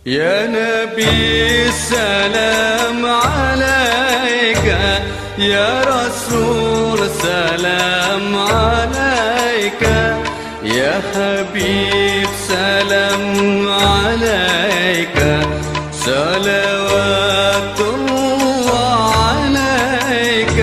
يا نبي السلام عليك، يا رسول سلام عليك، يا حبيب سلام عليك، صلوات الله عليك.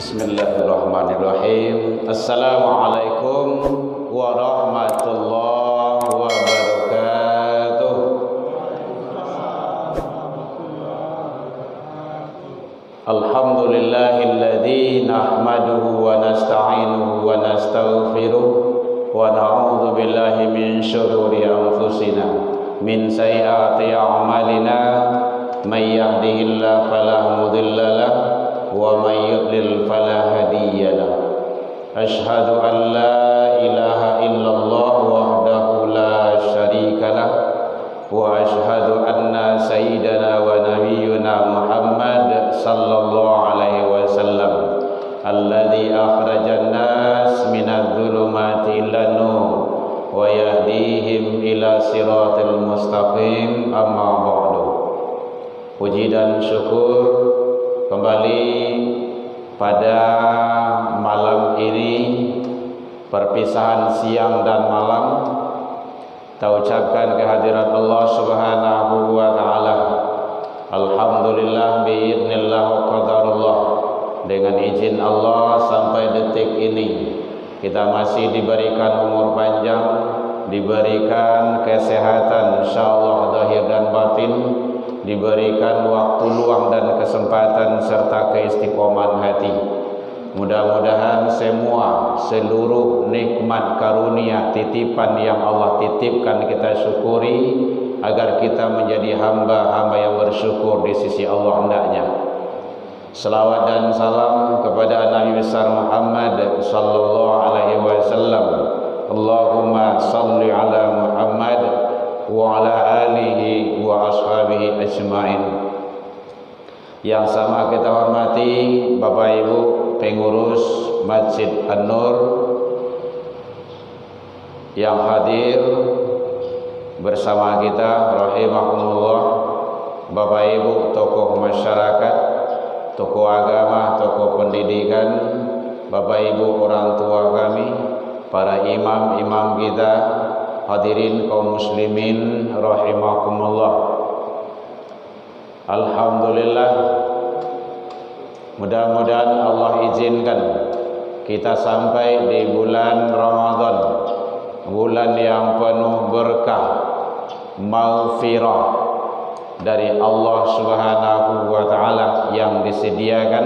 Bismillahirrahmanirrahim. Assalamualaikum warahmatullahi wabarakatuh. Alhamdulillahilladzi nahmaduhu wa nasta'inuhu wa nastaghfiruh wa na'udzu billahi min syururi anfusina min sayyiati a'malina may yahdihillahu fala mudilla lahu wa may yudlil fala hadiya lahu. Asyhadu an la ilaha illallah wahdahu la syarika lah wa asyhadu anna sayyidana wa nabiyyuna Muhammad sallallahu alaihi wasallam alladzi akhrajan nas minadh dhulumati ilan nur wa yahdihim ila siratal mustaqim. Amma ba'du. Puji dan syukur kembali pada malam ini, perpisahan siang dan malam, kita ucapkan kehadirat Allah Subhanahu wa taala. Alhamdulillah biidznillah wa qadarullah. Dengan izin Allah sampai detik ini kita masih diberikan umur panjang, diberikan kesehatan insyaallah zahir dan batin, diberikan waktu luang dan kesempatan serta keistiqomahan hati. Mudah-mudahan seluruh nikmat karunia titipan yang Allah titipkan kita syukuri, agar kita menjadi hamba-hamba yang bersyukur di sisi Allah hendaknya. Salawat dan salam kepada Nabi besar Muhammad sallallahu alaihi wasallam. Allahumma salli ala Muhammad wa ala alihi wa ashabihi ajma'in. Yang sama kita hormati Bapak Ibu pengurus Masjid An-Nur yang hadir bersama kita rahimahumullah, Bapak Ibu tokoh masyarakat, tokoh agama, tokoh pendidikan, Bapak Ibu orang tua kami, para imam-imam kita, hadirin kaum muslimin rahimakumullah. Alhamdulillah, mudah-mudahan Allah izinkan kita sampai di bulan Ramadan, bulan yang penuh berkah, maghfirah dari Allah Subhanahu wa taala yang disediakan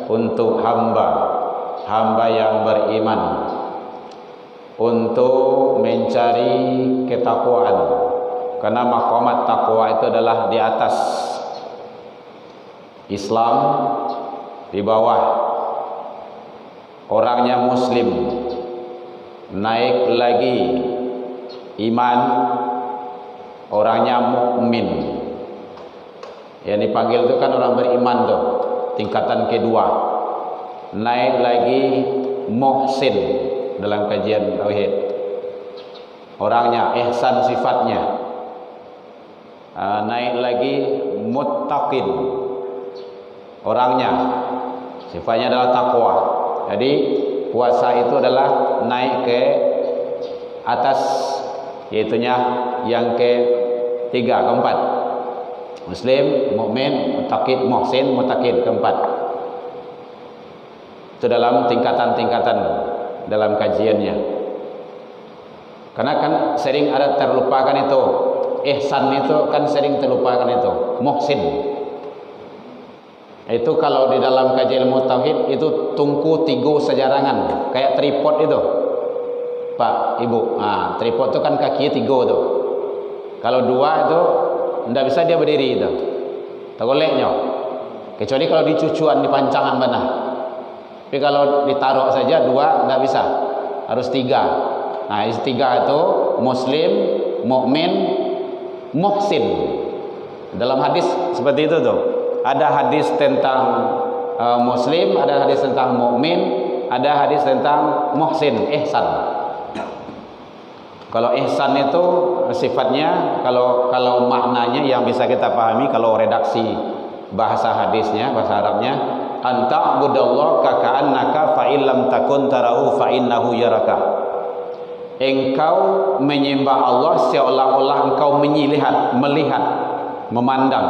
untuk hamba yang beriman, untuk mencari ketakwaan, karena maqamat takwa itu adalah di atas Islam, di bawah orangnya muslim, naik lagi iman, orangnya mukmin. Yang dipanggil itu kan orang beriman tuh, tingkatan kedua. Naik lagi muhsin dalam kajian tauhid, orangnya ihsan sifatnya. Naik lagi muttaqin, orangnya sifatnya adalah takwa. Jadi puasa itu adalah naik ke atas, yaitunya yang ketiga, keempat. Muslim, mukmin, muttaqin, muhsin, muttaqin, keempat. Itu dalam tingkatan-tingkatan dalam kajiannya. Karena kan sering ada terlupakan itu. Ihsan itu kan sering terlupakan itu. Muhsin itu kalau di dalam kajian ilmu tauhid itu tungku tiga sejarangan, kayak tripod itu, Pak Ibu. Tripod itu kan kakinya tiga tuh. Kalau dua itu tidak bisa dia berdiri itu, tak bolehnya. Kecuali kalau di cucuan, di pancangan mana. Tapi kalau ditaruh saja 2 enggak bisa. Harus 3. Nah, 3 itu muslim, mukmin, muhsin. Dalam hadis seperti itu tuh. Ada hadis tentang muslim, ada hadis tentang mukmin, ada hadis tentang muhsin, ihsan. Kalau ihsan itu sifatnya, kalau maknanya yang bisa kita pahami, kalau redaksi bahasa hadisnya, bahasa Arabnya, anta budallah ka'annaka fa illam takun tarahu fa innahu yaraka. Engkau menyembah Allah seolah-olah engkau melihat, memandang.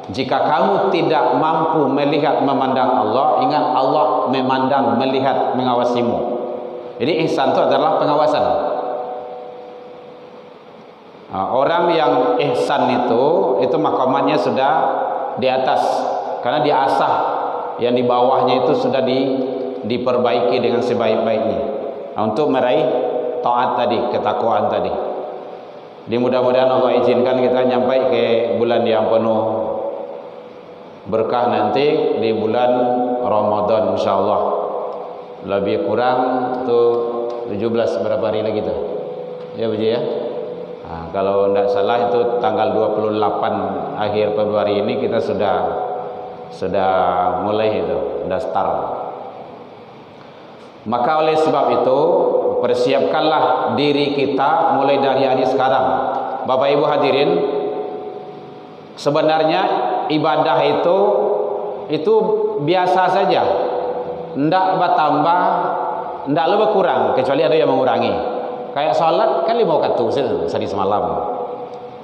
Jika kamu tidak mampu melihat, memandang Allah, ingat Allah memandang, melihat, mengawasimu. Jadi ihsan itu adalah pengawasan. Orang yang ihsan itu maqamannya sudah di atas, karena diasah. Yang di bawahnya itu sudah diperbaiki dengan sebaik-baiknya, untuk meraih taat tadi, ketakwaan tadi. Jadi mudah-mudahan Allah izinkan kita nyampai ke bulan yang penuh berkah nanti, di bulan Ramadan insyaallah. Lebih kurang tuh 17 berapa hari lagi tuh? Ya Buji ya. Nah, kalau tidak salah itu tanggal 28 akhir Februari ini kita sudah mulai itu, sudah start. Maka oleh sebab itu persiapkanlah diri kita mulai dari hari sekarang. Bapak Ibu hadirin, sebenarnya ibadah itu biasa saja, tidak bertambah, tidak lebih kurang, kecuali ada yang mengurangi. Kayak sholat kan 5 waktu sehari semalam.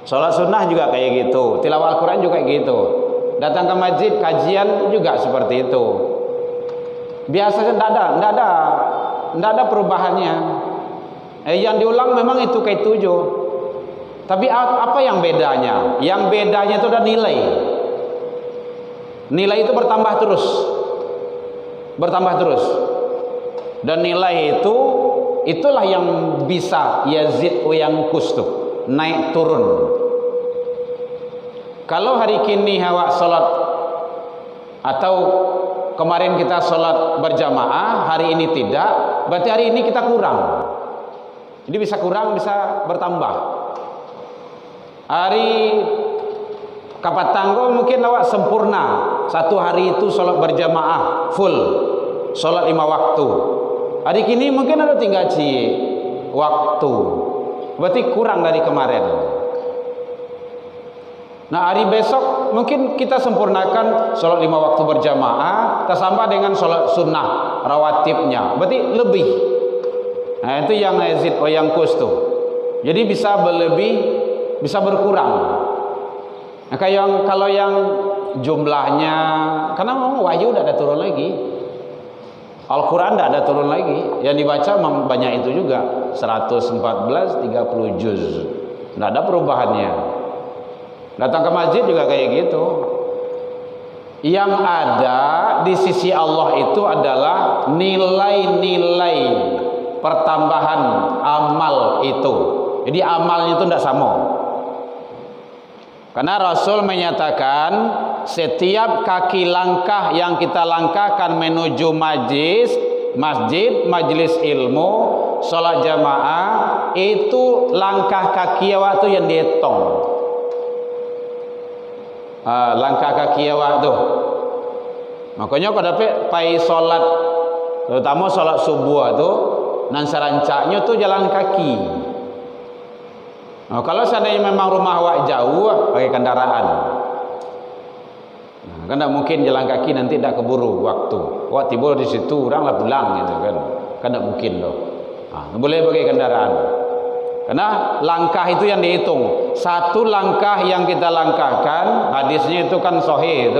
Sholat sunnah juga kayak gitu, tilawah Al-Quran juga kayak gitu. Datang ke masjid kajian juga seperti itu. Biasanya tidak ada perubahannya. Yang diulang memang itu kayak 7. Tapi apa yang bedanya? Yang bedanya itu ada nilai. Nilai itu bertambah terus. Dan nilai itulah yang bisa yazid wa yanqus tuh, naik turun. Kalau hari kini awak salat, atau kemarin kita salat berjamaah, hari ini tidak, berarti hari ini kita kurang. Jadi bisa kurang, bisa bertambah. Hari Kapatanggo mungkin awak sempurna, 1 hari itu salat berjamaah full, salat 5 waktu. Hari kini mungkin ada tinggal waktu, berarti kurang dari kemarin. Nah, hari besok mungkin kita sempurnakan sholat 5 waktu berjamaah, tersambah dengan sholat sunnah rawatibnya, berarti lebih. Nah, itu yang yazid wa yanqus tuh. Jadi bisa berlebih, bisa berkurang. Nah, kalau yang jumlahnya, karena memang wahyu tidak ada turun lagi, Al-Quran tidak ada turun lagi, yang dibaca banyak itu juga, 114, 30 juz, tidak ada perubahannya. Datang ke masjid juga kayak gitu. Yang ada di sisi Allah itu adalah nilai-nilai pertambahan amal itu. Jadi amalnya itu tidak sama. Karena Rasul menyatakan setiap kaki langkah yang kita langkahkan menuju masjid, majelis ilmu, sholat jamaah, itu langkah kaki awak tu yang dihitung. Langkah kaki awak tu. Makanya pada pai sholat, terutama sholat subuh tu, nan serancaknya tu jalan kaki. Nah, kalau seandainya memang rumah awak jauh, pakai kendaraan. Nah, kan tidak mungkin jalan kaki, nanti tidak keburu waktu. Wah, tiba di situ oranglah pulang gitu kan. Kan tidak mungkin loh. Nah, boleh pakai kendaraan. Karena langkah itu yang dihitung. 1 langkah yang kita langkahkan, hadisnya itu kan sahih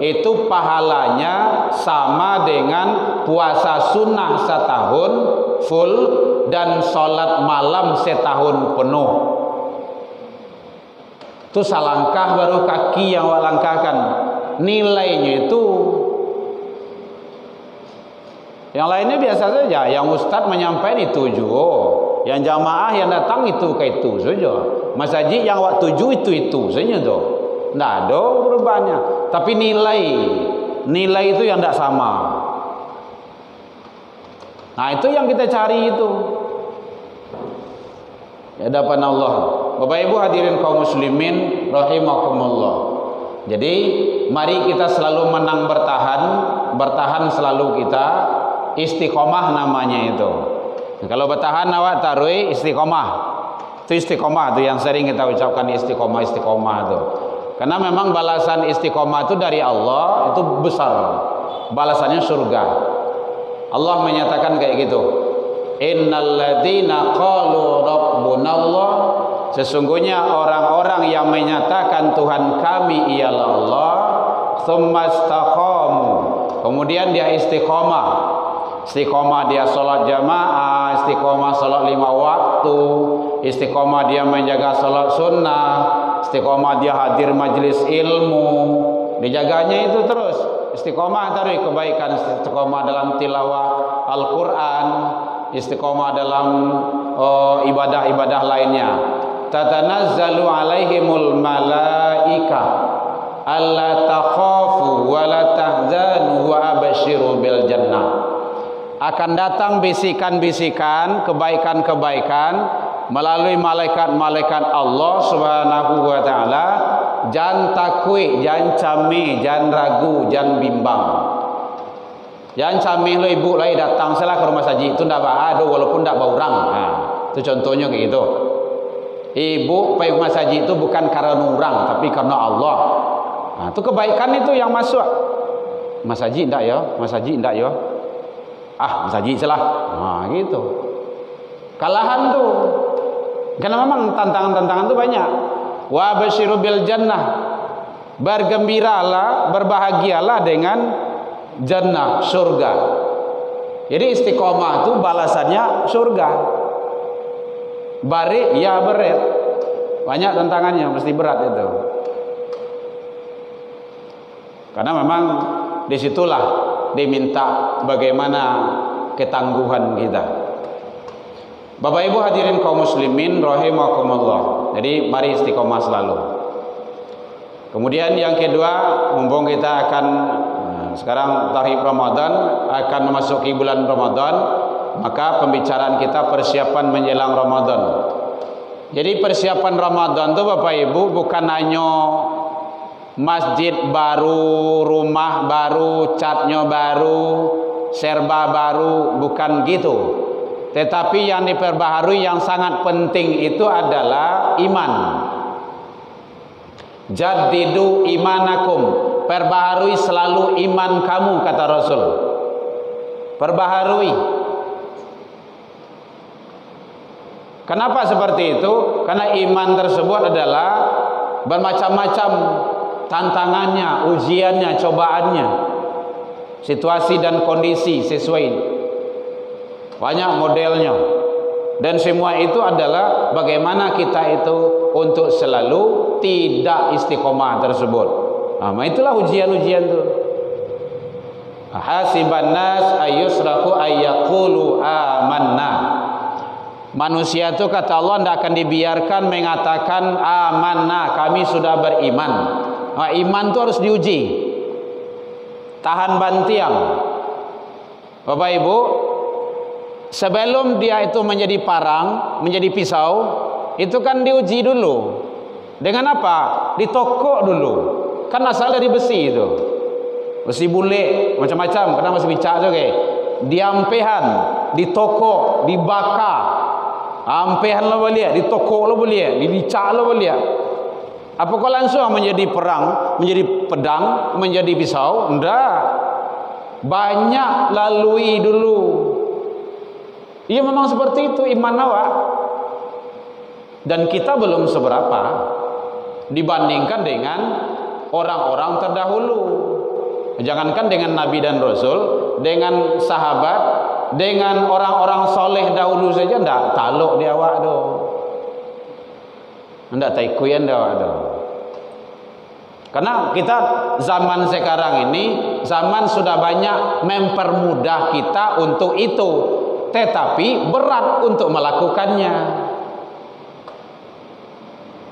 itu pahalanya sama dengan puasa sunnah setahun full dan sholat malam setahun penuh. Itu salangkah baru kaki yang awak langkahkan. Nilainya itu, yang lainnya biasa saja. Yang ustaz menyampaikan itu juga, yang jamaah yang datang itu kayak itu saja. Masjid yang awak tuju itu saja tu. Tidak ada perubahannya. Tapi nilai itu yang tidak sama. Nah, itu yang kita cari itu. Ya hadapan Allah. Bapak Ibu hadirin kaum muslimin rahimakumullah. Jadi mari kita selalu menang bertahan selalu kita istiqomah namanya itu. Nah, kalau bertahan awak taruh istiqomah. Itu istiqomah itu yang sering kita ucapkan istiqomah itu. Karena memang balasan istiqomah itu dari Allah itu besar. Balasannya surga. Allah menyatakan kayak gitu. Innal ladzina qalu rabbunallah, sesungguhnya orang-orang yang menyatakan Tuhan kami ialah Allah, tsumastaqamu, kemudian dia istiqomah. Istiqomah dia salat jamaah, istiqomah salat 5 waktu, istiqomah dia menjaga salat sunnah, istiqomah dia hadir majelis ilmu, dijaganya itu terus. Istiqomah taruh kebaikan, istiqomah dalam tilawah Al-Qur'an, istiqomah dalam ibadah-ibadah lainnya. Tatanazzalu alaihimul malaika alla takhafu wa la tahzanu wa abshiru bil jannah. Akan datang bisikan-bisikan kebaikan-kebaikan melalui malaikat-malaikat Allah Subhanahu wa taala. Jangan takui, jangan cami, jangan ragu, jangan bimbang. Jangan cami lo ibu lagi datang salah ke rumah saji itu ndak ada walaupun ndak bau orang. Nah, itu contohnya kayak gitu. Ibu pergi rumah saji itu bukan karena orang tapi karena Allah. Nah, itu kebaikan itu yang masuk. Mas Haji ndak ya? Mas Haji ndak ya? Ah, Mas Haji salah. Nah, gitu. Kalahan tuh. Karena memang tantangan-tantangan itu banyak. Wa basyiru bil jannah. Bergembiralah, berbahagialah dengan jannah, surga. Jadi istiqomah itu balasannya surga. Bari ya berat. Banyak tantangannya, mesti berat itu. Karena memang disitulah diminta bagaimana ketangguhan kita. Bapak Ibu hadirin kaum muslimin rahimakumullah. Jadi mari istiqomah selalu. Kemudian yang kedua, mumpung kita akan sekarang tahrib Ramadan, akan memasuki bulan Ramadan, maka pembicaraan kita persiapan menjelang Ramadan. Jadi persiapan Ramadan itu Bapak Ibu bukan hanya masjid baru, rumah baru, catnya baru, serba baru, bukan gitu. Tetapi yang diperbaharui yang sangat penting itu adalah iman. Jaddidu imanakum, perbaharui selalu iman kamu, kata Rasul. Perbaharui. Kenapa seperti itu? Karena iman tersebut adalah bermacam-macam tantangannya, ujiannya, cobaannya, situasi dan kondisi sesuai. Banyak modelnya. Dan semua itu adalah bagaimana kita itu untuk selalu tidak istiqomah tersebut. Nah, itulah ujian-ujian itu. Hasiban nas ayyusraku ayyaqulu amanna. Manusia itu kata Allah tidak akan dibiarkan mengatakan amanna, kami sudah beriman. Nah, iman itu harus diuji. Tahan bantiang. Bapak Ibu, sebelum dia itu menjadi parang, menjadi pisau, itu kan diuji dulu. Dengan apa? Ditokok dulu. Kan asal dari besi itu. Besi bulik, macam-macam. Karena masih bicara juga. Diampehan, ditokok, dibakar. Ampehan lo boleh, ditokok lo boleh, dibicak lo boleh. Apakah langsung menjadi perang, menjadi pedang, menjadi pisau? Enggak. Banyak lalui dulu. Iya memang seperti itu iman awak. Dan kita belum seberapa dibandingkan dengan orang-orang terdahulu. Jangankan dengan Nabi dan Rasul, dengan sahabat, dengan orang-orang soleh dahulu saja ndak taluk di awak tu. Ndak taikuyan di awak tu. Karena kita zaman sekarang ini, zaman sudah banyak mempermudah kita untuk itu. Tetapi berat untuk melakukannya.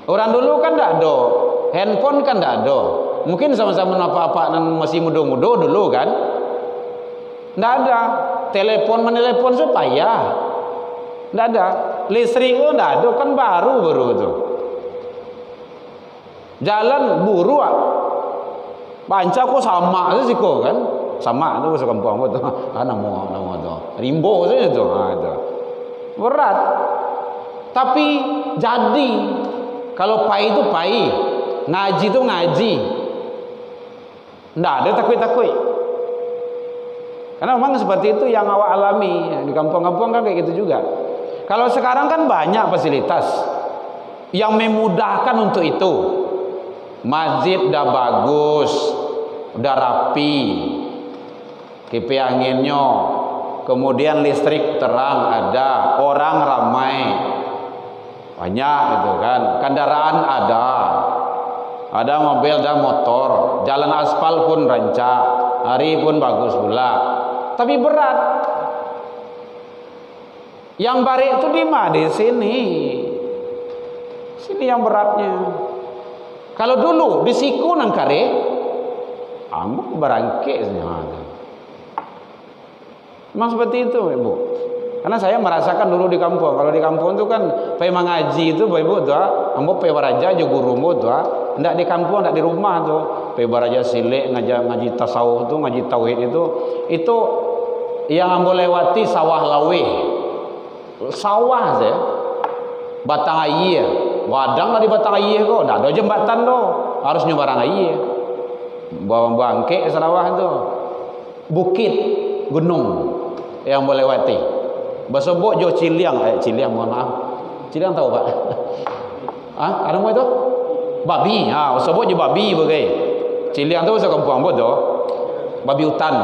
Orang dulu kan tidak ada, handphone kan tidak ada. Mungkin sama-sama apa-apa dan masih muda-muda dulu kan. Nggak ada. Telepon menelepon supaya nggak ada. Listrik pun nggak ada, kan baru itu. Jalan buru Panca kok sama aja sih kok kan? Sama itu bahasa kampung itu. Nama itu. Rimbo saja itu. Itu. Berat. Tapi jadi kalau pai itu pai, ngaji itu ngaji. Nggak ada takut-takut. Karena memang seperti itu yang awak alami di kampung-kampung kan kayak gitu juga. Kalau sekarang kan banyak fasilitas yang memudahkan untuk itu. Masjid udah bagus, udah rapi, kipas anginnya, kemudian listrik terang ada, orang ramai, banyak gitu kan, kendaraan ada mobil dan motor, jalan aspal pun rancak, hari pun bagus pula, tapi berat. Yang barik itu di mana? Di sini yang beratnya. Kalau dulu di siku nang kare, amuk berangke sebenarnya. Memang seperti itu, Ibu. Karena saya merasakan dulu di kampung. Kalau di kampung itu kan pai mengaji itu, Ibu tuh, amuk pai baraja jo gurumu tuh, ndak di kampung, ndak di rumah tuh. Pai baraja silek ngaji tasawuf tuh, ngaji tauhid itu yang ambo lewati sawah lawe. Sawah saya. Batang air. Wadang lah di batang air kok, ndak ada jembatan doh, harus nyebarang air. Bawa bangke Sarawak itu, bukit, gunung yang boleh lewati. Basobok jo Ciliang, mohon maaf. Ciliang tahu Pak? Ada mau itu? Babi, basobok jo babi bagai. Ciliang tu bahasa kampung apa tu? Babi hutan.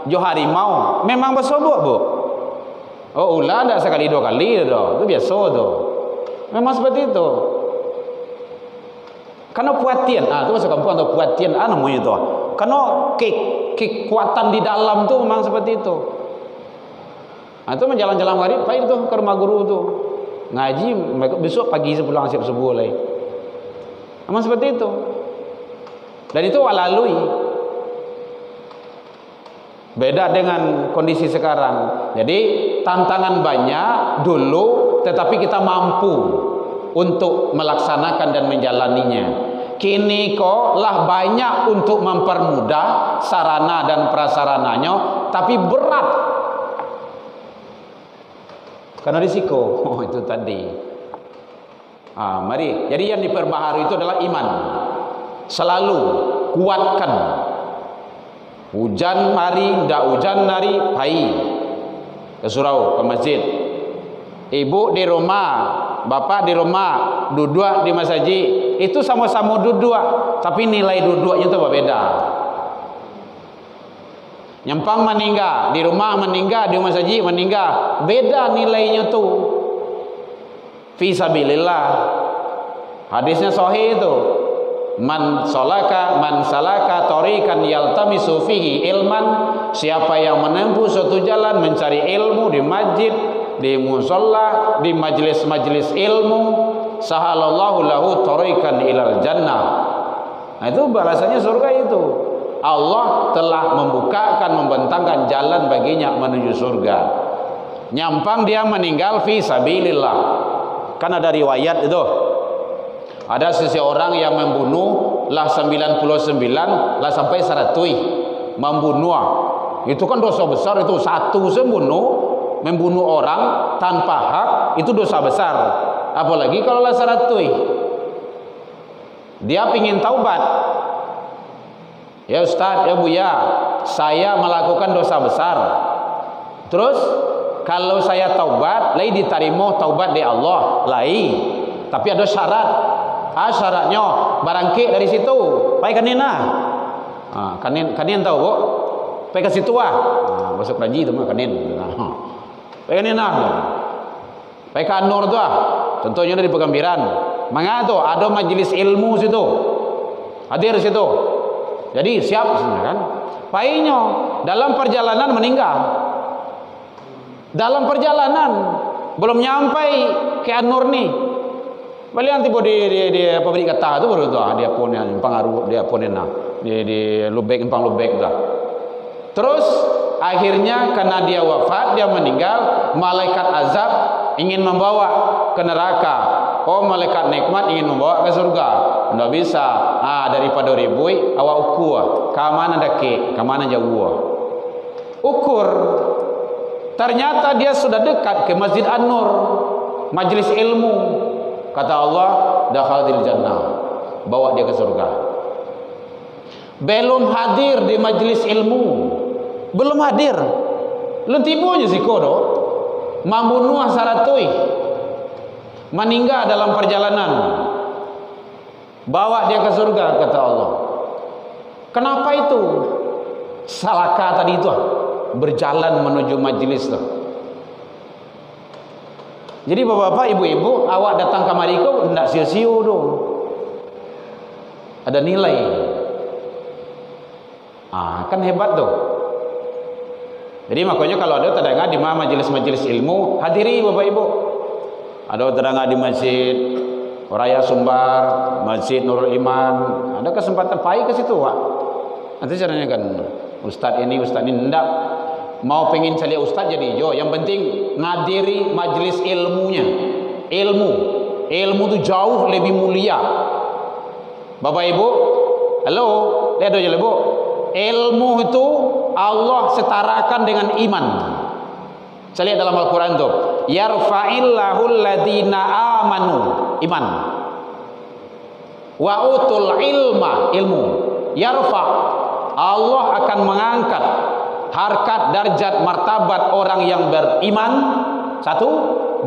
Jo harimau, memang basobok Bu. Oh ulah ndak sekali dua kali doh, itu biasa tu. Memang seperti itu. Karena puatian, itu bahasa kampung atau puatian, namanya itu. Karena kekuatan di dalam tu memang seperti itu. Itu menjalan-jalan hari, Pak itu ke rumah guru tu ngaji, besok pagi sepulang siap subuh lagi. Memang seperti itu. Dan itu walalui. Beda dengan kondisi sekarang. Jadi tantangan banyak dulu, tetapi kita mampu untuk melaksanakan dan menjalaninya. Kini kok lah banyak untuk mempermudah sarana dan prasarananya, tapi berat karena risiko. Itu tadi. Mari. Jadi yang diperbaharui itu adalah iman. Selalu kuatkan. Hujan hari, ndak hujan hari, pai ke surau, ke masjid. Ibu di rumah, bapak di rumah, duduk di masjid, itu sama-sama duduk, tapi nilai duduknya itu berbeda. Nyampang meninggal, di rumah meninggal, di masjid meninggal, beda nilainya tuh. Fisabilillah. Hadisnya sahih itu. Man salaka tariqan yaltamisu fihi ilman, siapa yang menempuh suatu jalan mencari ilmu di masjid, di musalla, di majlis-majlis ilmu, sahalallahu lahu tariqan ilal jannah. Nah, itu balasannya surga itu. Allah telah membukakan, membentangkan jalan baginya menuju surga. Nyampang dia meninggal fi sabilillah. Kan ada riwayat itu. Ada seseorang yang membunuh lah 99 lah sampai 100 membunuh. Itu kan dosa besar itu. Satu membunuh orang tanpa hak itu dosa besar. Apalagi kalau lah 100. Dia pingin taubat. Ya Ustaz, ya Buya, saya melakukan dosa besar. Terus kalau saya taubat, lai diterima taubat di Allah, lai. Tapi ada syarat. Syaratnya barangke dari situ. Pai kanina. Kanin tahu kok. Pai ke situ masuk raji itu mah kanin. Pai kanina. Pai ke Anur tu contohnya dari Pegambiran. Mangga tu ada majelis ilmu situ. Hadir situ. Jadi siap kan. Painya dalam perjalanan meninggal. Dalam perjalanan belum nyampai ke Anur nih. Balian tiba di pabrik kata tu baru tu dia pun yang pengaruh dia pun di Lubek empang Lubek dah. Terus akhirnya karena dia wafat, dia meninggal, malaikat azab ingin membawa ke neraka. Oh, malaikat nikmat ingin membawa ke surga. Tidak bisa. Daripada ribui, awak ukur. Kamana dake, kamana jauh. Ukur. Ternyata dia sudah dekat ke Masjid An-Nur, majlis ilmu. Kata Allah, dakhalil jannah. Bawa dia ke surga. Belum hadir di majlis ilmu. Belum hadir. Lentibunya si kodo. Membunuh saratui. Meninggal dalam perjalanan. Bawa dia ke surga, kata Allah. Kenapa itu? Salaka tadi itu, berjalan menuju majlis itu. Jadi bapak-bapak, ibu-ibu, awak datang ke Mariko tidak sia-sia dong. Ada nilai. Kan hebat tuh. Jadi makanya kalau ada terdengar di majelis-majelis ilmu, hadiri bapak ibu. Ada terdengar di Masjid Raya Sumbar, Masjid Nurul Iman, ada kesempatan pai ke situ, Pak. Nanti caranya kan ustaz ini enggak mau pengen cari ustaz jadi hijau. Yang penting ngadiri majelis ilmunya. Ilmu itu jauh lebih mulia. Bapak Ibu, halo, lihat aja Bu. Ilmu itu Allah setarakan dengan iman. Saya lihat dalam Al-Quran tuh, yarfa'illahu alladhina amanu, iman, wa utul ilmu, yarfa', Allah akan mengangkat harkat, darjat, martabat orang yang beriman, satu,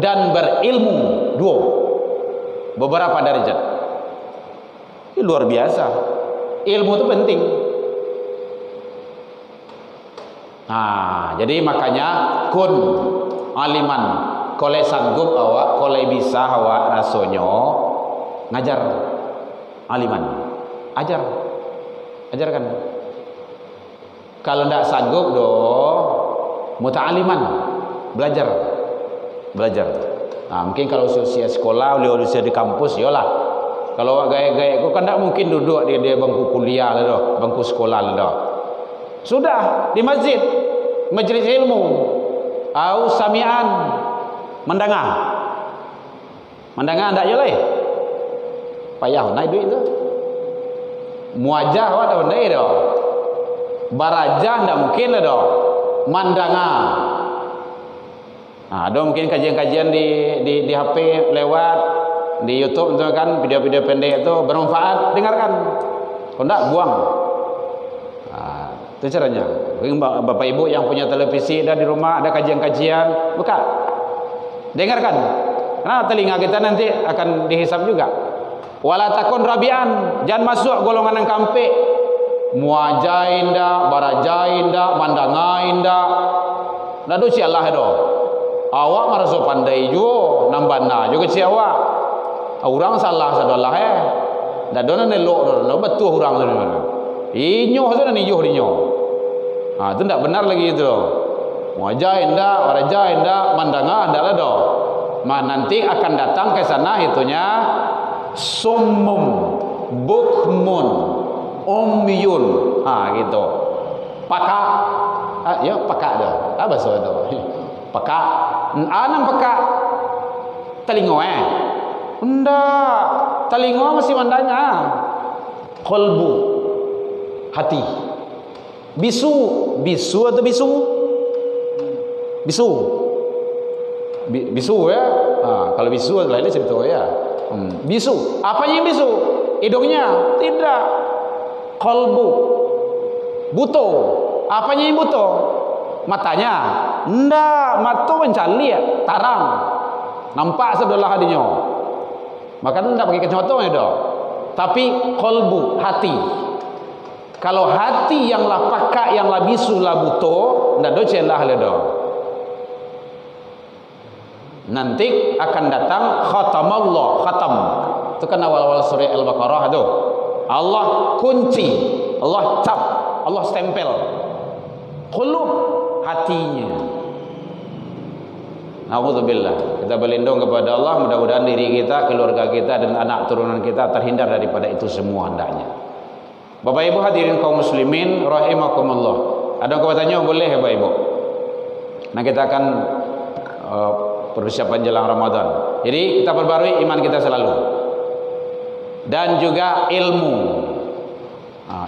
dan berilmu, dua, beberapa darjat. Ini luar biasa. Ilmu itu penting. Jadi makanya kun aliman, kolej sanggup awak, kolej bisa awak rasonyo ngajar aliman, ajarkan. Kalau ndak sanggup muta'aliman, belajar. Mungkin kalau usia sekolah, usia di kampus, yolah. Kalau awak gaya-gaya, kau kan ndak mungkin duduk di bangku kuliah lah, bangku sekolah lah. Sudah di masjid, majelis ilmu, au samian, mendengar ndak boleh. Payah naik duit tu. Muajah wa dah ndai dah. Barajah ndak mungkin lah dah. Mendengar. Ada mungkin kajian-kajian di HP lewat di YouTube tu kan, video-video pendek itu bermanfaat, dengarkan. Kalau ndak buang. Itu caranya. Bapak ibu yang punya televisi dah di rumah, ada kajian-kajian, buka, dengarkan. Karena telinga kita nanti akan dihisap juga. Wala takun rabian, jangan masuk golongan yang kampe. Muajain dah, barajain dah, mandangain dah. Nado si Allah do. Awak merasa pandai jo, nambana juga si awak. Orang salah sadalah Nado na nelok do, betul orang tu. Inyo tu ni yo dinyo. Itu tidak benar lagi itu. Muajain dah, barajain dah, mandangan dah lah do. Nanti akan datang ke sana itunya summum, bukmun, umyun, gitu. Paka, ya paka dah. Apa soal itu? Paka, anam paka, telingo Enggak, telingo masih mandanya. Kolbu, hati. Bisu atau bisu? Bisu ya. Kalau bisu lainnya cerita ya. Bisu. Apanya yang bisu? Hidungnya? Tidak. Kolbu. Buto. Apanya yang buto? Matanya? Enggak. Mata mencari ya. Tarang. Nampak sebelah hadinya. Maka tidak pakai kacamata ya. Tapi kolbu, hati. Kalau hati yang lah pakak, yang lah bisu, lah buto, ndak do celah ledo. Nanti akan datang khatamallah, khatam. Itu kan awal-awal surah Al-Baqarah itu. Allah kunci, Allah cap, Allah stempel. Qulub, hatinya. Alhamdulillah. Kita berlindung kepada Allah, mudah-mudahan diri kita, keluarga kita dan anak turunan kita terhindar daripada itu semua hendaknya. Bapak Ibu hadirin kaum muslimin rahimakumullah. Ada yang bertanya, boleh Bapak Ibu. Nah, kita akan persiapan jelang Ramadan. Jadi kita perbarui iman kita selalu. Dan juga ilmu.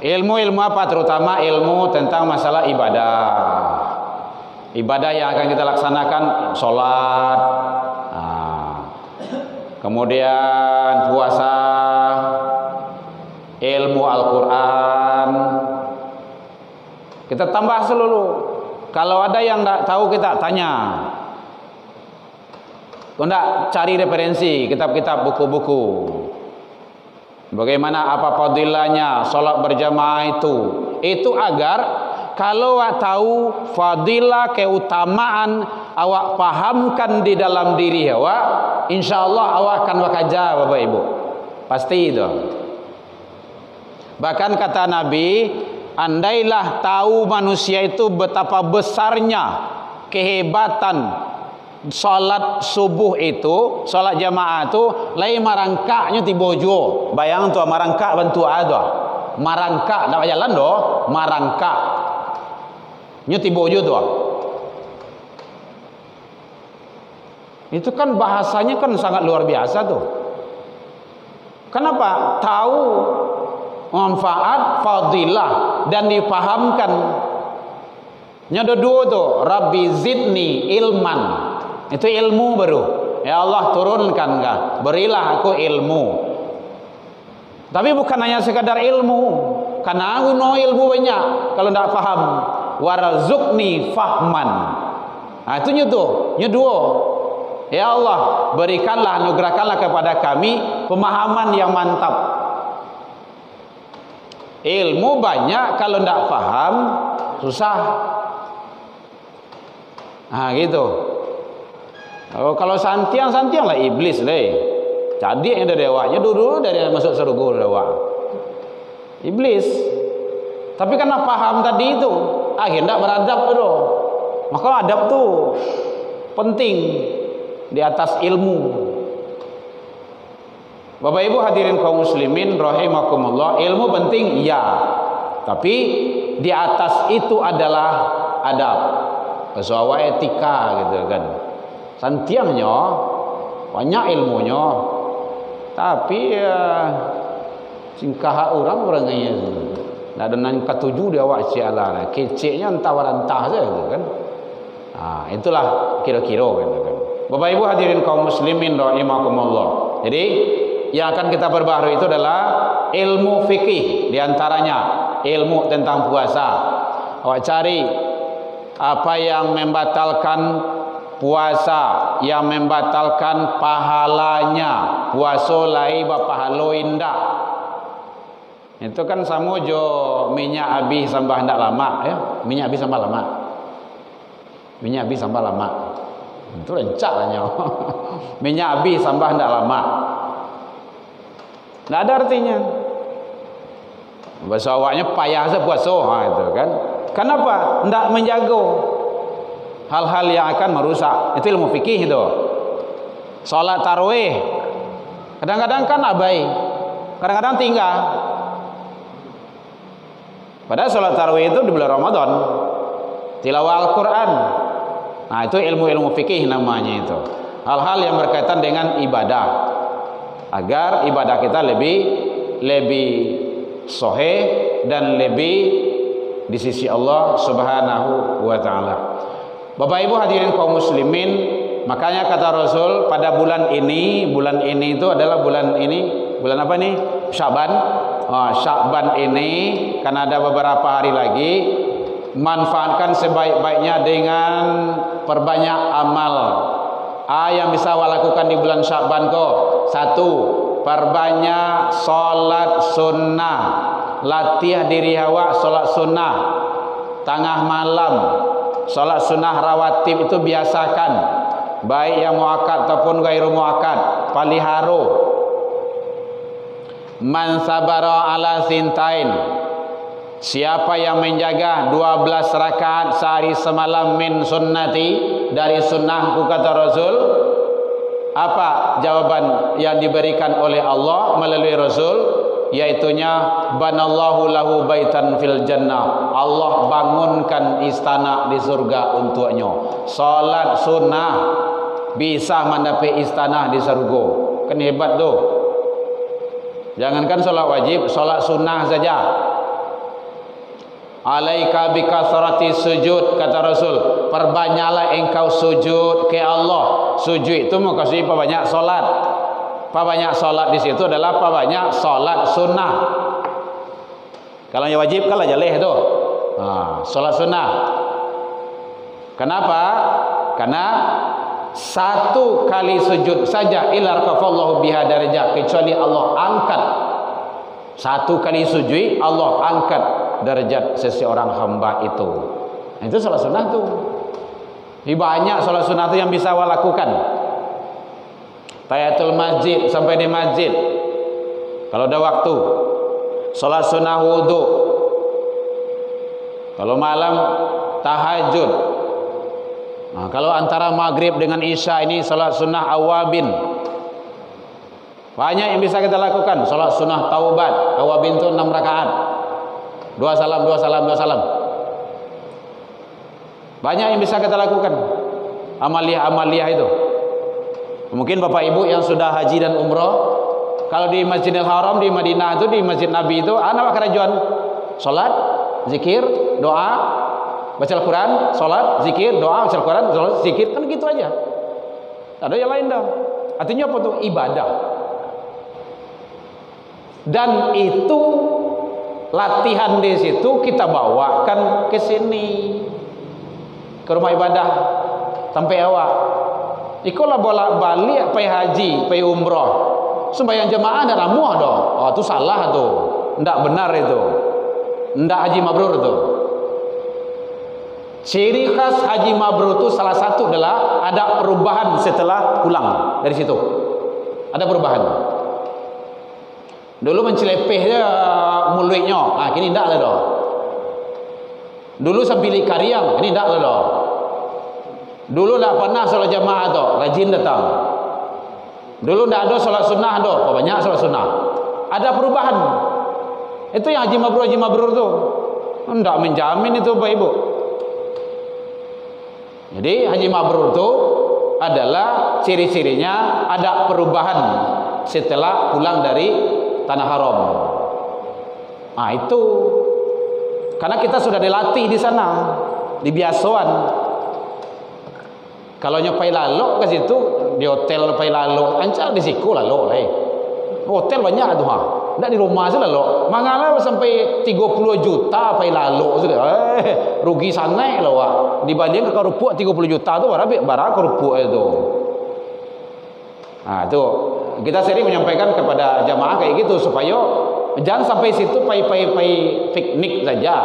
Ilmu apa? Terutama ilmu tentang masalah ibadah. Ibadah yang akan kita laksanakan, sholat, kemudian puasa, ilmu Al-Quran. Kita tambah seluruh. Kalau ada yang tak tahu, kita tanya. Kalau tak, cari referensi kitab-kitab, buku-buku. Bagaimana, apa fadilahnya sholat berjamaah itu. Itu agar kalau awak tahu fadilah, keutamaan, awak pahamkan di dalam diri awak, insyaallah awak akan bekerja, Bapak Ibu. Pasti itu. Bahkan kata Nabi, andailah tahu manusia itu betapa besarnya kehebatan salat subuh itu, salat jamaah itu, lain marangkaknya tibojo. Bayang tu marangkak bantu ada. Marangkak nak jalan doh, marangkak. Nyu tibojo tu. Itu kan bahasanya kan sangat luar biasa tuh. Kenapa? Tahu manfaat, fadilah dan dipahamkan. Nyodo dua tuh, Rabbi zidni ilman. Itu ilmu baru. Ya Allah, turunkan kah? Berilah aku ilmu. Tapi bukan hanya sekadar ilmu. Karena aku no ilmu banyak. Kalau tidak faham, warzukni fahman. Nah, itu nyodo. Ya Allah, berikanlah, anugerahkanlah kepada kami pemahaman yang mantap. Ilmu banyak, kalau tidak faham susah. Nah, gitu. Oh, kalau santiang lah iblis deh. Jadi yang dari awaknya dulu dari masuk surga dari awak. Iblis. Tapi karena paham tadi itu, akhirnya beradab tu. Maka adab tu penting di atas ilmu. Bapak Ibu hadirin kaum muslimin rahimakumullah, ilmu penting iya. Tapi di atas itu adalah adab. Soal etika gitu kan. Santiangnya banyak ilmunya, tapi singkah orang-orangnya nak dengan ketujuh dia awak sialah, keceknya entah warantah saja gitu kan. Itulah kira-kira gitu kan. Bapak Ibu hadirin kaum muslimin rahimakumullah. Jadi yang akan kita perbaharui itu adalah ilmu fikih, diantaranya ilmu tentang puasa. Awak cari apa yang membatalkan puasa, yang membatalkan pahalanya. Puasa lai bapahalo indah. Itu kan sama jo minyak habis sambah ndak lama ya. Minyak habis sambah lama. Minyak habis sambah lama. Itu rencaknya. Minyak habis sambah ndak lama. Ndak ada artinya. Bahasa awaknya payah saja puasa itu kan. Kenapa? Ndak menjaga hal-hal yang akan merusak. Itu ilmu fikih itu. Salat tarawih kadang-kadang kan abai, kadang-kadang tinggal. Padahal salat tarawih itu di bulan Ramadan, tilawah Al-Quran. Nah, itu ilmu-ilmu fikih namanya itu. Hal-hal yang berkaitan dengan ibadah, agar ibadah kita lebih sahih dan lebih di sisi Allah Subhanahu wa taala. Bapak Ibu hadirin kaum muslimin, makanya kata Rasul pada bulan ini itu adalah bulan apa nih? Syaban. Syaban ini karena ada beberapa hari lagi, manfaatkan sebaik-baiknya dengan perbanyak amal. Yang bisa awak lakukan di bulan Syaban kok. 1, perbanyak salat sunnah. Latih diri awak salat sunnah. Tengah malam salat sunnah rawatib itu biasakan, baik yang muakkad ataupun gairu muakkad, paliharo. Man sabara ala sintain, siapa yang menjaga 12 rakaat sehari semalam min sunnati, dari sunnahku kata Rasul. Apa jawaban yang diberikan oleh Allah melalui Rasul? yaitunya banallahu lahu baitan fil jannah, Allah bangunkan istana di surga untuknya. Salat sunnah bisa mendapat istana di surga, kan hebat tu. Jangankan salat wajib, salat sunnah saja. Alaika bikasrati sujud, kata Rasul, perbanyaklah engkau sujud ke Allah. Sujud itu maksudnya perbanyak solat. Perbanyak solat di situ adalah perbanyak solat sunnah. Kalau yang wajib kalah jaleh tu. Solat sunnah. Kenapa? Karena satu kali sujud saja ila rafa'allahu biha darajah, kecuali Allah angkat. Satu kali sujud Allah angkat derajat seseorang hamba itu. Nah, itu salat sunnah tu. Banyak salat sunnah tu yang bisa awak lakukan. Tahiyatul masjid sampai di masjid kalau ada waktu. Salat sunnah wudu. Kalau malam tahajud. Nah, kalau antara maghrib dengan isya ini salat sunnah awabin. Banyak yang bisa kita lakukan. Salat sunnah taubat, awabin itu 6 rakaat. 2 salam, 2 salam, 2 salam. Banyak yang bisa kita lakukan. Amaliyah-amaliyah itu. Mungkin Bapak Ibu yang sudah haji dan umrah, kalau di Masjidil Haram di Madinah itu, di Masjid Nabi itu, anak kerajuan salat, zikir, doa, baca Al-Quran, salat, zikir, doa, baca Al-Quran, salat, zikir, kan gitu aja. Tak ada yang lain dah. Artinya apa tuh? Ibadah. Dan itu latihan di situ kita bawakan ke sini, ke rumah ibadah sampai awak. Ikolah bolak-balik pergi haji, pergi umrah. Sembahyang jemaah dah ramuh dah. Oh, itu salah tu. Enggak benar itu. Enggak haji mabrur tu. Ciri khas haji mabrur itu salah satu adalah ada perubahan setelah pulang dari situ. Ada perubahan. Dulu mencelepeh je mulutnya. Kini enggak lah dah. Dulu sambil kariang, kini enggak lah dah. Dulu tak pernah solat jamaah tu, rajin datang. Dulu tak ada solat sunnah tu, banyak solat sunnah. Ada perubahan. Itu yang haji mabrur tu. Tidak menjamin itu Bapak Ibu. Jadi haji mabrur tu adalah ciri-cirinya ada perubahan setelah pulang dari tanah haram. Itu karena kita sudah dilatih di sana, dibiasuan. Kalau nyopai lalu ke situ di hotel pai lalu, ancar di siku lalu lah. Hotel banyak tu Enggak di rumah saja lalu. Mangala sampai 30 juta pai lalu sudah. Rugi sana lah wak. Dibanding ke kerupuk 30 juta tu barang kerupuk itu. Tu kita sering menyampaikan kepada jamaah kayak gitu supaya jangan sampai situ pai piknik saja,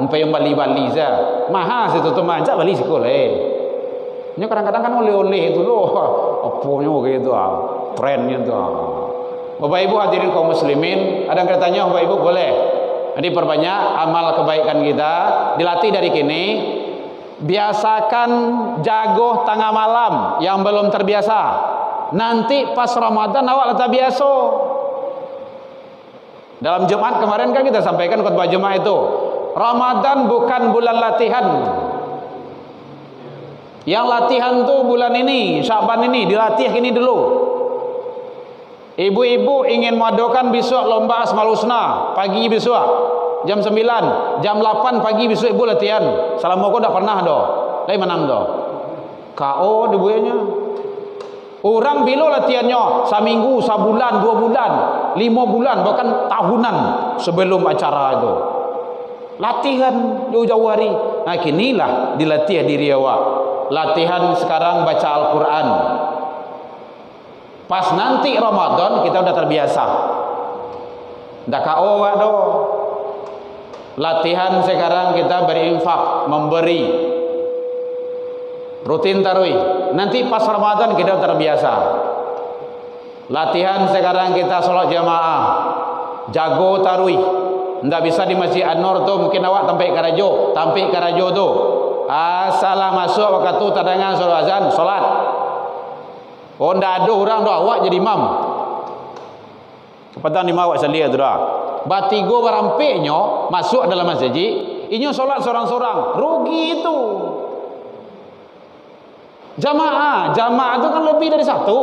pai Bali saja. Mahal situ tu macam Bali sekolah. Ini kadang-kadang kan oleh-oleh itu loh, apanya gitu trennya tu. Bapak Ibu hadirin kaum muslimin, ada yang bertanya Bapak Ibu boleh. Jadi perbanyak amal kebaikan kita, dilatih dari kini. Biasakan jago tengah malam yang belum terbiasa. Nanti pas Ramadan awak tak biasa. Dalam Jumat kemarin kan kita sampaikan khutbah Jumat itu, Ramadan bukan bulan latihan. Yang latihan tu bulan ini, Syaban ini, dilatih ini dulu. Ibu-ibu ingin mengadakan besok lomba Asmaul Husna, pagi besok jam 9, jam 8 pagi besok ibu latihan. Salam kau dah pernah dah. Lai menang dah. KO dibuatnya. Orang bila latihannya seminggu, sebulan, 2 bulan, 5 bulan, bahkan tahunan sebelum acara itu. Latihan jauh-jauh hari. Kinilah dilatih diri awak. Latihan sekarang baca Al-Quran. Pas nanti Ramadan kita udah terbiasa. Dah KO do. Latihan sekarang kita berinfak, memberi. Rutin tarawih. Nanti pas Ramadan kita terbiasa. Latihan sekarang kita sholat jamaah. Jago tarawih. Ndak bisa di Masjid An-Nur tu mungkin awak sampai Karajo tu. Asal masuk waktu tu tadangan suruh azan solat. Ndak ada orang dah awak jadi imam. Petang di mawak salia tu dah. Batigo barampeknya masuk dalam masjid, inyo solat sorang-sorang, rugi itu. Jamaah tu kan lebih dari satu.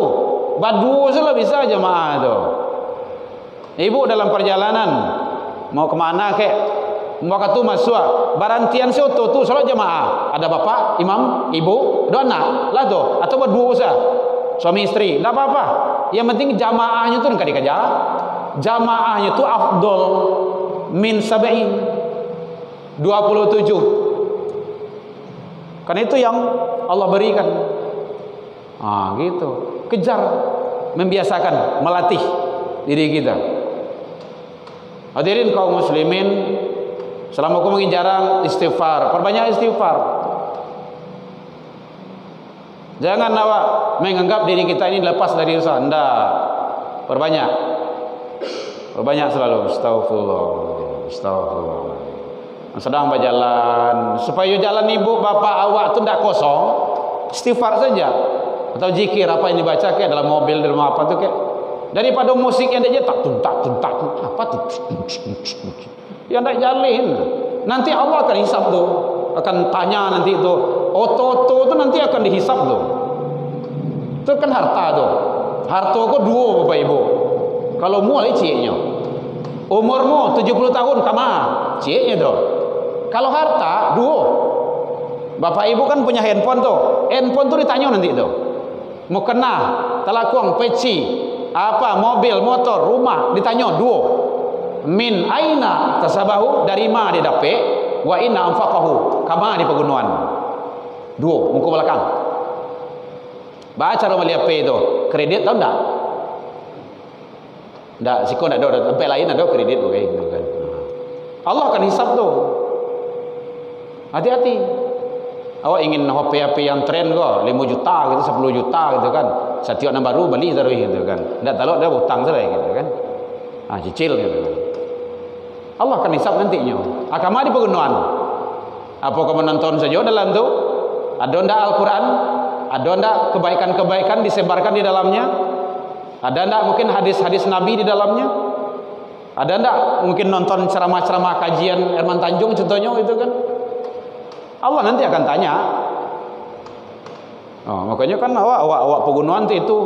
Badu saja bisa jamaah tu. Ibu dalam perjalanan mau kemana kek, waktu masuk barantian soto tu solat jamaah. Ada bapak, imam, ibu, dua anak lah tu, atau berdua saja. Suami istri, tak apa-apa. Yang penting jamaahnya tu enggak dikejar. Jamaahnya tu afdol min sab'in 27. Karena itu yang Allah berikan. Gitu. Kejar, membiasakan, melatih diri kita. Hadirin kaum muslimin, selama aku mungkin jarang istighfar, perbanyak istighfar. Jangan awak menganggap diri kita ini lepas dari usaha. Enggak. Perbanyak selalu. Astagfirullah. Sedang berjalan, supaya jalan ibu bapak awak tu tidak kosong, istighfar saja. Atau zikir apa yang dibaca kayak dalam mobil, dalam apa tu kayak, daripada musik yang dia tak apa tu yang tak jalin. Nanti Allah akan hisap tu, akan tanya nanti tu, oto tu nanti akan dihisap tu. Itu kan harta tu. Harta kau dua bapak ibu. Kalau mulai ciknya, umurmu 70 tahun kama ciknya tu. Kalau harta dua, bapak ibu kan punya handphone tu. Handphone tu ditanya nanti tu, mau kena talakuang peci apa, mobil, motor, rumah, ditanya dua. Min aina tasabahu, dari mana dia dapat, wa inna anfaqahu, kama di pegunungan. Dua, muka belakang. Baca rumah liap itu, kredit tahu enggak? Enggak, siko enggak ada, tempat lain ada kredit okay, gitu kan. Allah akan hisap tu. Hati-hati. Awak ingin HP yang trend kau 5 juta gitu, 10 juta gitu kan. Setiap yang baru beli terus gitu kan. Enggak tahu dia hutang saja gitu kan. Cicil gitu kan. Allah akan hisap nantinya. Agama di pegunungan. Apa kamu nonton saja dalam tu? Ada enggak Al-Quran? Ada enggak kebaikan-kebaikan disebarkan di dalamnya? Ada enggak mungkin hadis-hadis Nabi di dalamnya? Ada enggak mungkin nonton ceramah-ceramah kajian Herman Tanjung contohnya itu kan? Allah nanti akan tanya. Makanya kan awak pegunungan itu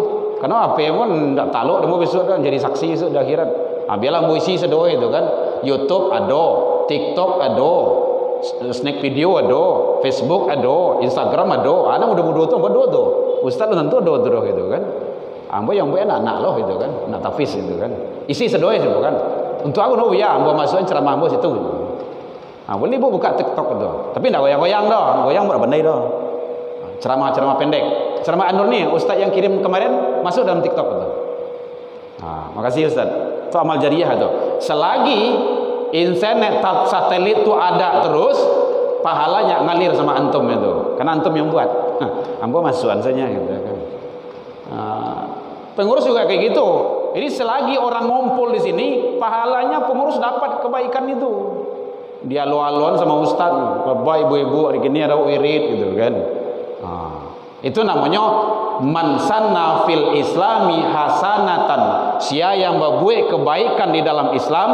karena apa pun enggak taluk demo besok kan jadi saksi besok di akhirat. Biarlah mau isi sedoa itu kan. YouTube ada, TikTok ada, snack video ada, Facebook ada, Instagram ada. Anak muda-muda tu bodoh tu. Ustaz tu tentu ada terus gitu kan. Ambo yang buat anak loh itu kan, anak tafiz itu kan. Isi sedoa itu kan. Untuk aku no ya, ambo masukin ceramah ambo situ. Boleh ibu buka TikTok itu. Tapi enggak goyang-goyang dah, goyang buat benda itu. Ceramah-ceramah pendek. Ceramah Anur ni, ustaz yang kirim kemarin masuk dalam TikTok itu. Makasih ustaz. Itu amal jariah itu. Selagi internet satelit itu ada terus, pahalanya ngalir sama antum itu. Karena antum yang buat. Ambo masukan saja gitu kan. Pengurus juga kayak gitu. Jadi selagi orang ngumpul di sini, pahalanya pengurus dapat kebaikan itu. Dia lo-aloan sama ustaz, bapak ibu-ibu hari ini ada wirid gitu kan. Itu namanya man sanna fil islami hasanatan. Siapa yang membuat kebaikan di dalam Islam,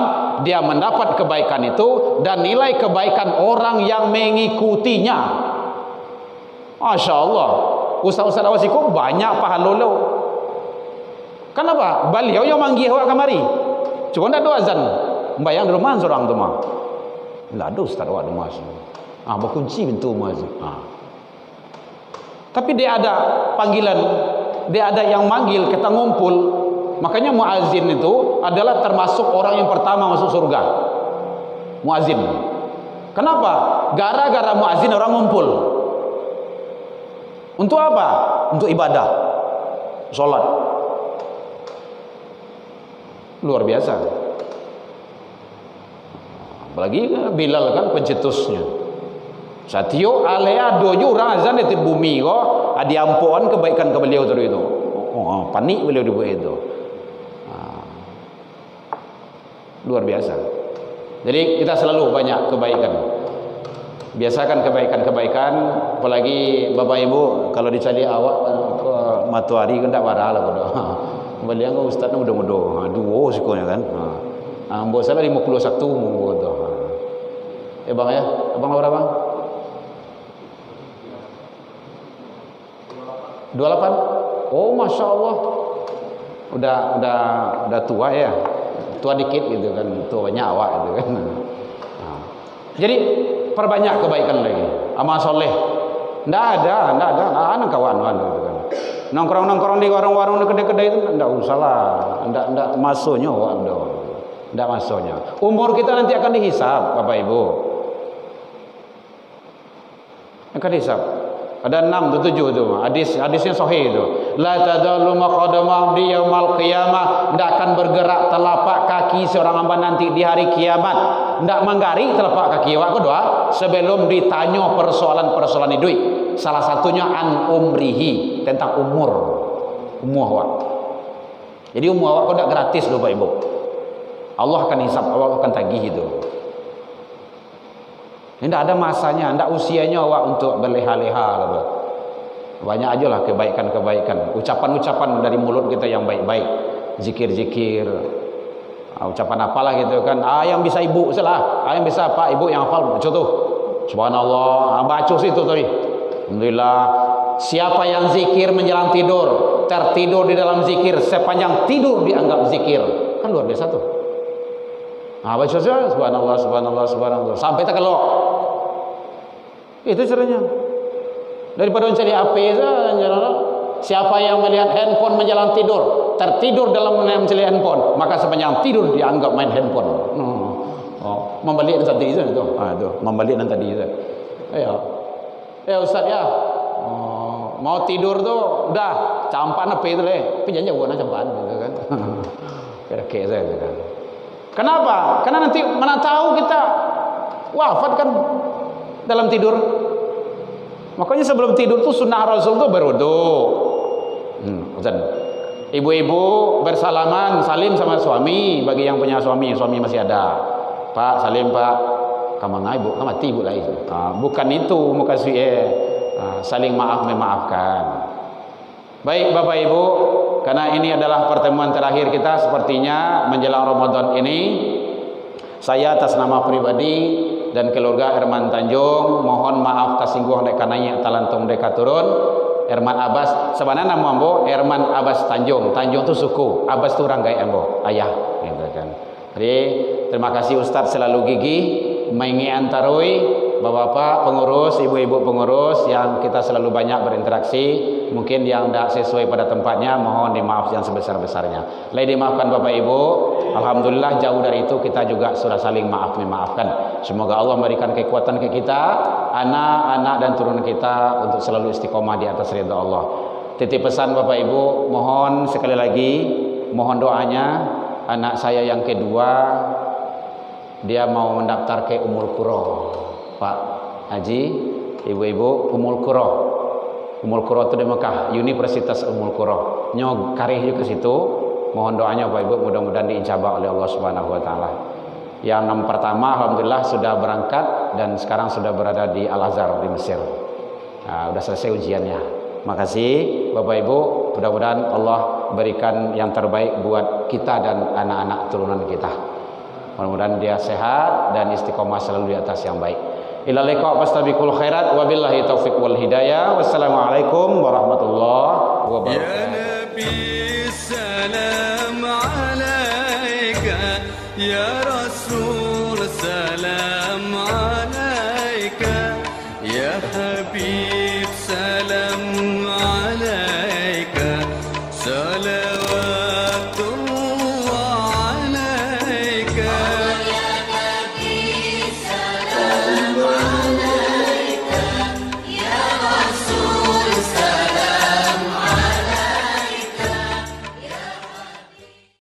dia mendapat kebaikan itu dan nilai kebaikan orang yang mengikutinya. Masya Allah, ustaz-ustaz awasiku banyak pahala lo. Kenapa? Beliau yang manggil awak kemari. Cuma tak ada azan. Bayang di rumah seorang tu mah. Tidak ada ustaz awak di rumah. Berkunci pintu rumah. Tapi dia ada panggilan, dia ada yang manggil, kita ngumpul. Makanya muazin itu adalah termasuk orang yang pertama masuk surga. Muazin. Kenapa? Gara-gara muazin orang ngumpul. Untuk apa? Untuk ibadah, sholat. Luar biasa. Apalagi Bilal kan pencetusnya. Satyo alea dojo orang azan di bumi ko, diampuan kebaikan ke beliau terus itu. Panik beliau dibuat itu. Luar biasa. Jadi kita selalu banyak kebaikan. Biasakan kebaikan-kebaikan, apalagi bapak ibu kalau dicari awak ke matuari kan tak parah lah bodoh. balian ke ustaz mudah-mudah. Dua sikonya kan. Ambo salah 51 munggo tu. Bang ya. Abang berapa bang? 28. Oh, Masya Allah. Udah tua ya. Tua dikit gitu kan. Tuanya awak gitu kan. Jadi perbanyak kebaikan lagi. Amal soleh. Nggak ada anak kawan-kawan gitu kan. Nongkrong di warung-warung, di kedai-kedai itu nggak usah lah. Nggak masuknya awak doang. Nggak masuknya. Umur kita nanti akan dihisab, Bapak Ibu. Akan dihisab. Ada 6 atau 7 tu. Hadisnya sahih itu. La tadallu maqadama di yaumal qiyamah. Tidak akan bergerak telapak kaki seorang hamba nanti di hari kiamat. Tidak menggaring telapak kaki awak kedua sebelum ditanya persoalan-persoalan hidup. Salah satunya an umrihi, tentang umur awak. Jadi umur awak kau tidak gratis loh Bapak Ibu. Allah akan hisab, Allah akan tagih itu. Tidak ada masanya, tidak usianya awak untuk berleha-leha. Banyak aja lah kebaikan-kebaikan, ucapan-ucapan dari mulut kita yang baik-baik, zikir-zikir, ucapan apalah gitu kan. Yang bisa ibu salah, yang bisa pak ibu yang hafal contoh. Subhanallah, baca situ tadi. Alhamdulillah. Siapa yang zikir menjelang tidur, tertidur di dalam zikir sepanjang tidur dianggap zikir. Kan luar biasa tuh. Baca saja subhanallah, subhanallah, subhanallah sampai tak kelok. Itu caranya. Daripada mencari HP saja. Siapa yang melihat handphone menjelang tidur, tertidur dalam mencari handphone, maka sepanjang tidur dianggap main handphone. Membalik tadi itu. Membalik tadi itu. Ustaz ya. Mau tidur tuh udah campan apa itu leh. Tapi jangan buat campan gitu kan. Kira-kira saya gitu kan. Kenapa? Karena nanti mana tahu kita wafat kan dalam tidur. Makanya sebelum tidur tuh sunnah Rasul tuh berwudu. Ibu-ibu bersalaman, salim sama suami bagi yang punya suami masih ada. Pak, salim Pak. Kamu ibu, kamu mati ibu lagi. Bukan itu, muka saling maaf memaafkan. Baik Bapak Ibu, karena ini adalah pertemuan terakhir kita sepertinya menjelang Ramadan ini. Saya atas nama pribadi dan keluarga Herman Tanjung mohon maaf kasingguh dek kananya talantung deka turun. Herman Abbas sebenarnya nama ambo Herman Abbas Tanjung. Tanjung tu suku, Abbas tu orang gaya ambo, ayah gitu kan. Jadi terima kasih Ustaz selalu gigih mengantarui Bapak-bapak pengurus, ibu-ibu pengurus yang kita selalu banyak berinteraksi. Mungkin yang tidak sesuai pada tempatnya, mohon dimaaf yang sebesar-besarnya. Lain dimaafkan Bapak Ibu. Alhamdulillah jauh dari itu kita juga sudah saling maaf-memaafkan. Semoga Allah memberikan kekuatan ke kita, anak-anak dan turunan kita untuk selalu istiqomah di atas ridha Allah. Titip pesan Bapak Ibu, mohon sekali lagi, mohon doanya. Anak saya yang kedua, dia mau mendaftar ke Ummul Qura. Pak Haji, ibu-ibu, Ummul Qura itu di Mekah, Universitas Ummul Qura. Nyog karih juga ke situ. Mohon doanya Bapak Ibu, mudah-mudahan diijabah oleh Allah Subhanahu wa taala. Yang pertama alhamdulillah sudah berangkat dan sekarang sudah berada di Al-Azhar di Mesir. Sudah selesai ujiannya. Makasih Bapak Ibu, mudah-mudahan Allah berikan yang terbaik buat kita dan anak-anak turunan kita. Mudah-mudahan dia sehat dan istiqomah selalu di atas yang baik. Ila liqa fastabiqul khairat wabillahi taufiq wal hidayah. Wassalamualaikum warahmatullahi wabarakatuh.